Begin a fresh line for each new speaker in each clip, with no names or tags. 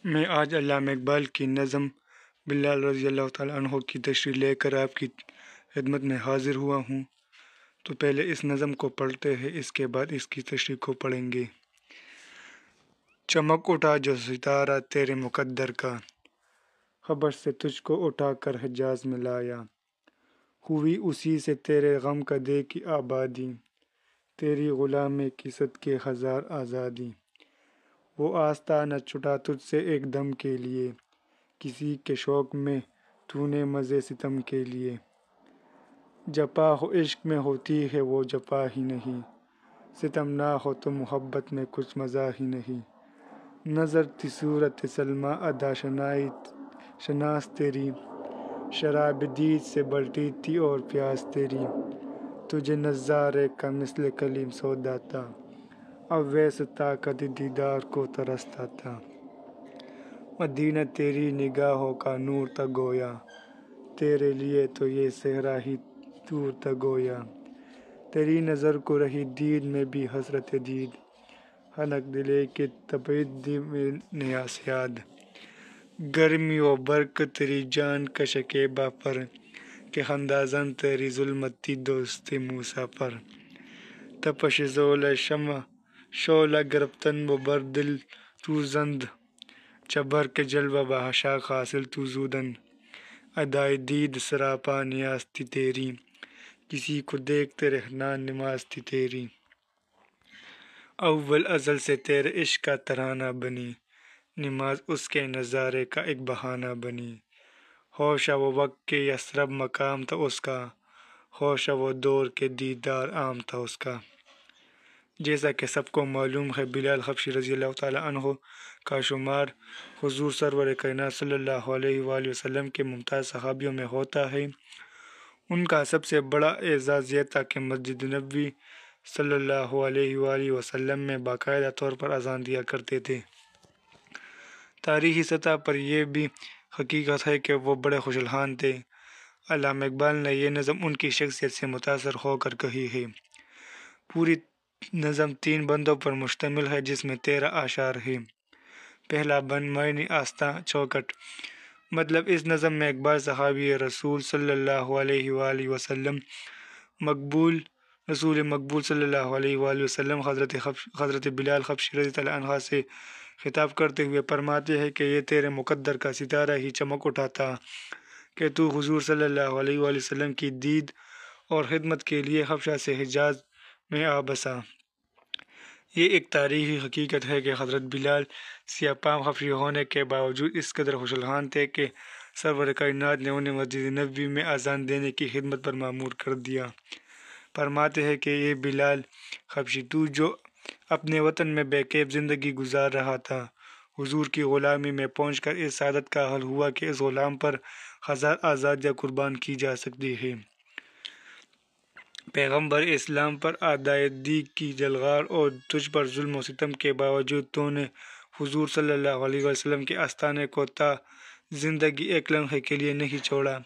میں آج علامہ اقبال کی نظم بلال رضی اللہ تعالیٰ عنہ کی تشریح لے کر آپ کی خدمت میں حاضر ہوا ہوں۔ تو پہلے اس نظم کو پڑھتے ہیں، اس کے بعد اس کی تشریح کو پڑھیں گے۔ چمک اٹھا جو ستارہ تیرے مقدر کا، خبر سے تجھ کو اٹھا کر حجاز میں لایا۔ ہوئی اسی سے تیرے غم کا دے کی آبادی، تیری غلامی کی صدقے ہزار آزادی۔ وہ آستہ نہ چھٹا تجھ سے ایک دم کے لیے، کسی کے شوق میں تو نے مزے ستم کے لیے۔ جپا ہو عشق میں ہوتی ہے وہ جپا ہی نہیں، ستم نہ ہو تو محبت میں کچھ مزہ ہی نہیں۔ نظر تھی صورت سلمیٰ ادا شناس تیری، شراب دید سے بلٹی تھی اور پیاس تیری۔ تجھے نظارے کا مثل کلیم سودا تھا، اویس طاقت دیدار کو ترستا تھا۔ مدینہ تیری نگاہوں کا نور تھا گویا، تیرے لیے تو یہ صحرا ہی دور تھا گویا۔ تیری نظر کو رہی دید میں بھی حسرت دید، حنک دلے کے تپید دی میں نیاز یاد۔ گرمی و برق تیری جان کا شکیبہ پر، کہ اندازاً تیری ظلمت تھی دوست موسیٰ پر۔ تپش شعلہ گرفتن و بر دل تو زند، چبر کے جلوہ بخشاک حاصل تو زودن۔ ادائے دید سراپا نیاز تھی تیری، کسی کو دیکھتے رہنا نماز تھی تیری۔ اول ازل سے تیرے عشق کا ترانہ بنی، نماز اس کے نظارے کا ایک بہانہ بنی۔ ہوشہ وہ وقت کے یثرب مقام تھا اس کا، ہوشہ وہ دور کے دیدار عام تھا اس کا۔ جیسا کہ سب کو معلوم ہے، بلال حبشی رضی اللہ تعالیٰ عنہ کا شمار حضور سرور کائنات صلی اللہ علیہ وآلہ وسلم کے ممتاز صحابیوں میں ہوتا ہے۔ ان کا سب سے بڑا اعزاز یہ تھا کہ مسجد نبوی صلی اللہ علیہ وآلہ وسلم میں باقاعدہ طور پر اذان دیا کرتے تھے۔ تاریخی سطح پر یہ بھی حقیقت ہے کہ وہ بڑے خوش الحان تھے۔ علامہ اقبال نے یہ نظم ان کی شخصیت سے متاثر ہو کر کہی ہے۔ پوری نظم 3 بندوں پر مشتمل ہے، جس میں 13 اشعار ہیں۔ پہلا بند معنی آستہ چوکھٹ، مطلب اس نظم میں اقبال صحابی رسول صلی اللہ علیہ وآلہ وسلم مقبول صلی اللہ علیہ وآلہ وسلم حضرت بلال حبشی رضی اللہ عنہ سے خطاب کرتے ہوئے فرماتے ہیں کہ یہ تیرے مقدر کا ستارہ ہی چمک اٹھا تھا کہ تو حضور صلی اللہ علیہ وآلہ وسلم کی دید اور خدمت کے لیے حبشہ سے حجاز میں آ بسا۔ یہ ایک تاریخی حقیقت ہے کہ حضرت بلال سیاہ فام حبشی ہونے کے باوجود اس قدر خوش الحان تھے کہ سرور کائنات نے انہیں مسجد نبوی میں اذان دینے کی خدمت پر مامور کر دیا۔ فرماتے ہیں کہ یہ بلال حبشی، تو جو اپنے وطن میں بے کیف زندگی گزار رہا تھا، حضور کی غلامی میں پہنچ کر اس سعادت کا حل ہوا کہ اس غلام پر ہزار آزادیاں قربان کی جا سکتی ہیں۔ پیغمبر اسلام پر اعدائے دی کی جلغار اور تجھ پر ظلم و ستم کے باوجود تو نے حضور صلی اللہ علیہ وسلم کے آستانے کو تا زندگی ایک لمحے کے لیے نہیں چھوڑا،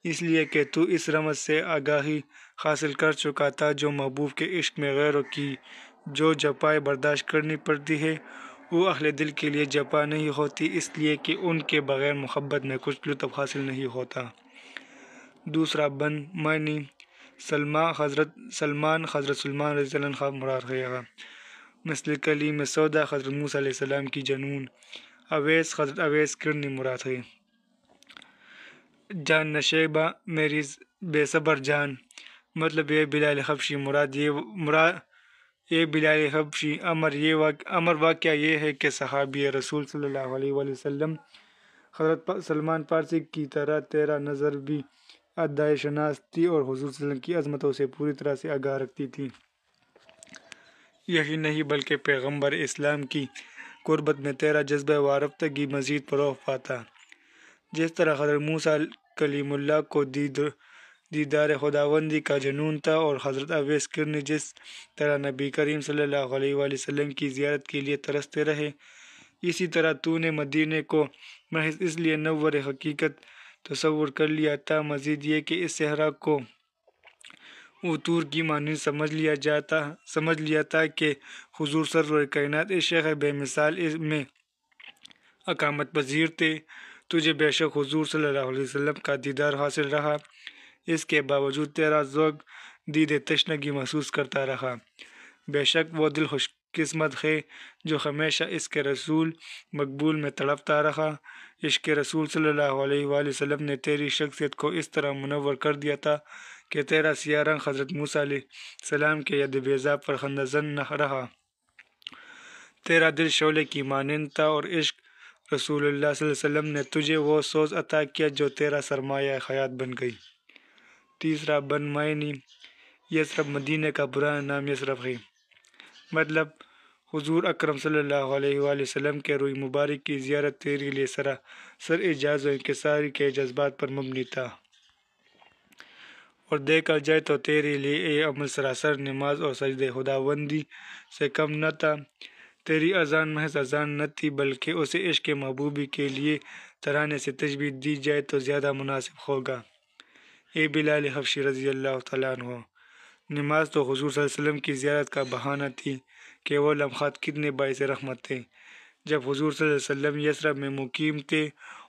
اس لیے کہ تو اس رمز سے آگاہی حاصل کر چکا تھا جو محبوب کے عشق میں غیروں کی جو جفائیں برداشت کرنی پڑتی ہے، وہ اہل دل کے لیے جفا نہیں ہوتی، اس لیے کہ ان کے بغیر محبت میں کچھ لطف حاصل نہیں ہوتا۔ دوسرا بند معنی سلمان حضرت سلمان رضی اللہ عنہ مراد ہے۔ مثل کلیم سودا حضرت موسیٰ علیہ السلام کی جنون۔ اویس حضرت اویس کرنی مراد ہے۔ جان نشیبہ میری بے صبر جان، مطلب یہ بلال حبشی یہ بلال حبشی امر واقعہ یہ ہے کہ صحابی رسول صلی اللہ علیہ وآلہ وسلم حضرت سلمان فارسی کی طرح تیرا نظر بھی ادائے شناس تھی اور حضور صلی اللہ علیہ وسلم کی عظمتوں سے پوری طرح سے آگاہ رکھتی تھی۔ یہی نہیں بلکہ پیغمبر اسلام کی قربت میں تیرا جذبہ وارفتگی مزید فروغ پاتا۔ جس طرح حضرت موسیٰ کلیم اللہ کو دیدار خداوندی کا جنون تھا اور حضرت اویس کرنی جس طرح نبی کریم صلی اللہ علیہ وآلہ وسلم کی زیارت کے لیے ترستے رہے، اسی طرح تو نے مدینے کو محض اس لیے نور حقیقت تصور کر لیا تھا، مزید یہ کہ اس صحرا کو عطور کی مانند سمجھ لیا تھا کہ حضور سرور کائنات اس شہر بے مثال میں اقامت پذیر تھے۔ تجھے بے شک حضور صلی اللہ علیہ وسلم کا دیدار حاصل رہا، اس کے باوجود تیرا ذوق دید تشنگی محسوس کرتا رہا۔ بے شک وہ دل خوش قسمت ہے جو ہمیشہ اس کے رسول مقبول میں تڑپتا رہا۔ عشق رسول صلی اللہ علیہ وآلہ وسلم نے تیری شخصیت کو اس طرح منور کر دیا تھا کہ تیرا سیاہ رنگ حضرت موسیٰ علیہ السلام کے ید بیضا پر خندہ زن نہ رہا۔ تیرا دل شعلے کی مانند تھا اور عشق رسول اللہ صلی اللہ علیہ وسلم نے تجھے وہ سوز عطا کیا جو تیرا سرمایہ حیات بن گئی۔ تیسرا، بن معنی یثرب مدینہ کا پرانا نام یثرب ہے، مطلب حضور اکرم صلی اللہ علیہ وآلہ وسلم کے روئی مبارک کی زیارت تیرے لیے سر اعجاز و انکساری کے جذبات پر مبنی تھا، اور دیکھا جائے تو تیرے لیے یہ عمل سراسر نماز اور سجدہ خداوندی سے کم نہ تھا۔ تیری اذان محض اذان نہ تھی بلکہ اسے عشق محبوبی کے لیے ترانے سے تشبیہ دی جائے تو زیادہ مناسب ہوگا۔ اے بلال حبشی رضی اللہ تعالیٰ عنہ، نماز تو حضور صلی اللہ علیہ وسلم کی زیارت کا بہانہ تھی کہ وہ لمحات کتنے باعث رحمت تھے جب حضور صلی اللہ علیہ وسلم یثرب میں مقیم تھے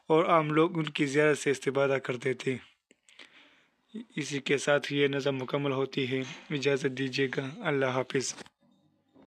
اور عام لوگ ان کی زیارت سے استفادہ کرتے تھے۔ اسی کے ساتھ یہ نظم مکمل ہوتی ہے، اجازت دیجیے گا، اللہ حافظ۔